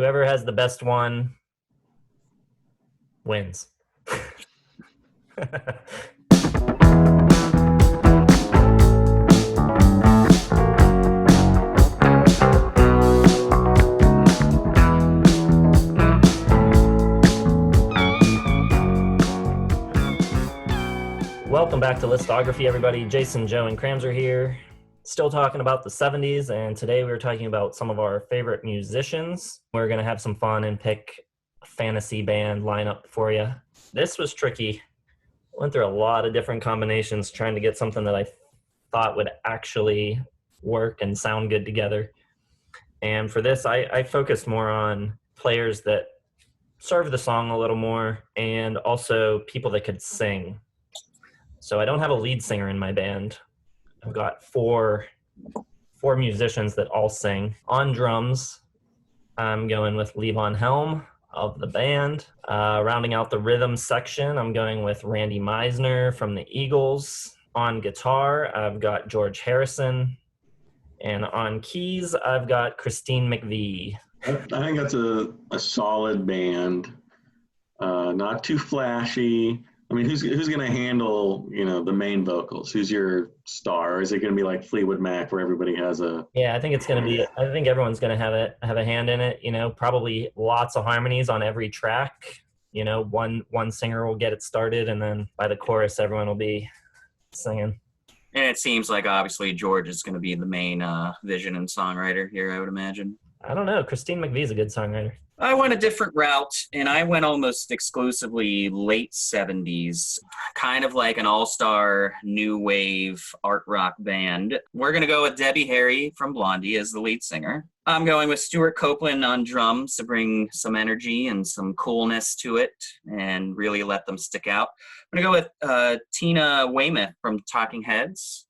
Whoever has the best one wins. Welcome back to Listography, everybody. Jason, Joe, and Krams are here. Still talking about the 70s, and today we're talking about some of our favorite musicians. We're going to have some fun and pick a fantasy band lineup for you. This was tricky. Went through a lot of different combinations trying to get something that I thought would actually work and sound good together. And for this, I focused more on players that serve the song a little more and also people that could sing. So I don't have a lead singer in my band. I've got four musicians that all sing. On drums, I'm going with Levon Helm of the band. Rounding out the rhythm section, I'm going with Randy Meisner from the Eagles. On guitar, I've got George Harrison. And on keys, I've got Christine McVie. I think that's a solid band. Not too flashy. I mean, who's going to handle, the main vocals? Who's your star? Or is it going to be like Fleetwood Mac where everybody has a... Yeah, I think it's going to be, I think everyone's going to have a hand in it, probably lots of harmonies on every track. One singer will get it started, and then by the chorus, everyone will be singing. And it seems like obviously George is going to be the main vision and songwriter here, I would imagine. I don't know. Christine McVie is a good songwriter. I went a different route, and I went almost exclusively late 70s, kind of like an all-star new wave art rock band. We're going to go with Debbie Harry from Blondie as the lead singer. I'm going with Stuart Copeland on drums to bring some energy and some coolness to it and really let them stick out. I'm going to go with Tina Weymouth from Talking Heads,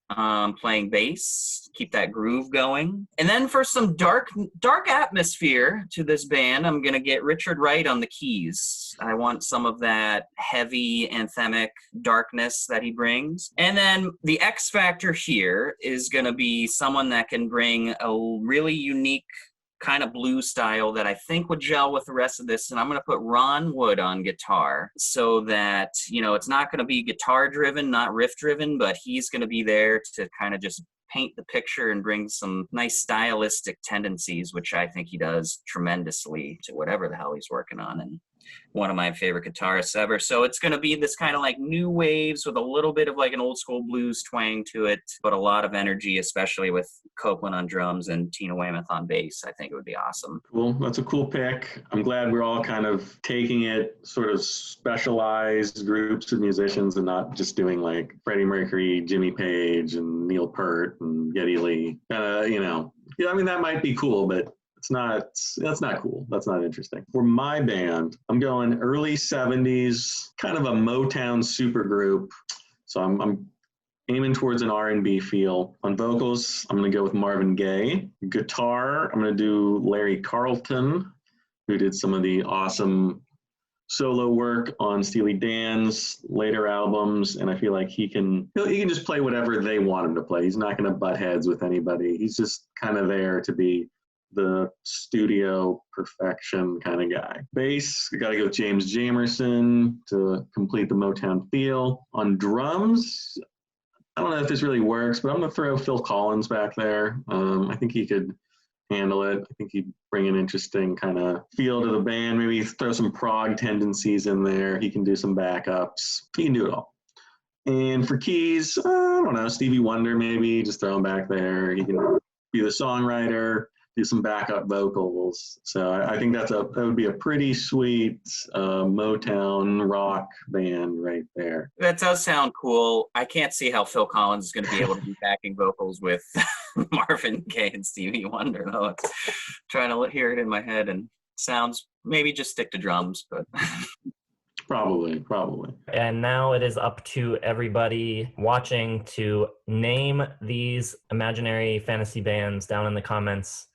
playing bass, keep that groove going. And then for some dark atmosphere to this band, I'm going to get Richard Wright on the keys. I want some of that heavy anthemic darkness that he brings. And then the X factor here is going to be someone that can bring a really unique kind of blues style that I think would gel with the rest of this. And I'm going to put Ron Wood on guitar so that, it's not going to be guitar driven, not riff driven, but he's going to be there to kind of just paint the picture and bring some nice stylistic tendencies, which I think he does tremendously to whatever the hell he's working on. And one of my favorite guitarists ever. So it's going to be this kind of like new waves with a little bit of like an old school blues twang to it, but a lot of energy, especially with Copeland on drums and Tina Weymouth on bass. I think it would be awesome. Cool. That's a cool pick. I'm glad we're all kind of taking it sort of specialized groups of musicians and not just doing like Freddie Mercury, Jimmy Page, and Neil Peart and Geddy Lee. That might be cool, but that's not cool. That's not interesting. For my band, I'm going early 70s, kind of a Motown supergroup. So I'm aiming towards an R&B feel. On vocals, I'm going to go with Marvin Gaye. Guitar, I'm going to do Larry Carlton, who did some of the awesome solo work on Steely Dan's later albums, and I feel like he can just play whatever they want him to play. He's not going to butt heads with anybody. He's just kind of there to be the studio perfection kind of guy. Bass, we got to go with James Jamerson to complete the Motown feel. On drums, I don't know if this really works, but I'm going to throw Phil Collins back there. I think he could handle it. I think he'd bring an interesting kind of feel to the band. Maybe throw some prog tendencies in there. He can do some backups. He can do it all. And for keys, I don't know, Stevie Wonder maybe, just throw him back there. He can be the songwriter, do some backup vocals. So I think that would be a pretty sweet Motown rock band right there. That does sound cool. I can't see how Phil Collins is going to be able to be backing vocals with Marvin Gaye and Stevie Wonder, though. It's trying to hear it in my head and sounds, maybe just stick to drums, but... Probably. And now it is up to everybody watching to name these imaginary fantasy bands down in the comments.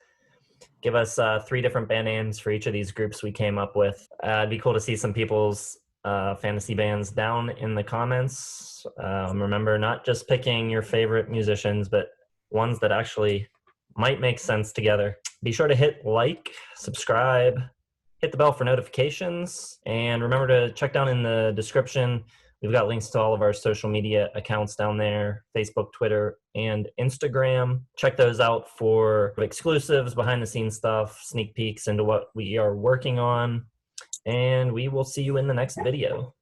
Give us 3 different band names for each of these groups we came up with. It'd be cool to see some people's fantasy bands down in the comments. Remember, not just picking your favorite musicians, but ones that actually might make sense together. Be sure to hit like, subscribe, hit the bell for notifications, and remember to check down in the description. We've got links to all of our social media accounts down there, Facebook, Twitter, and Instagram. Check those out for exclusives, behind the scenes stuff, sneak peeks into what we are working on, and we will see you in the next video.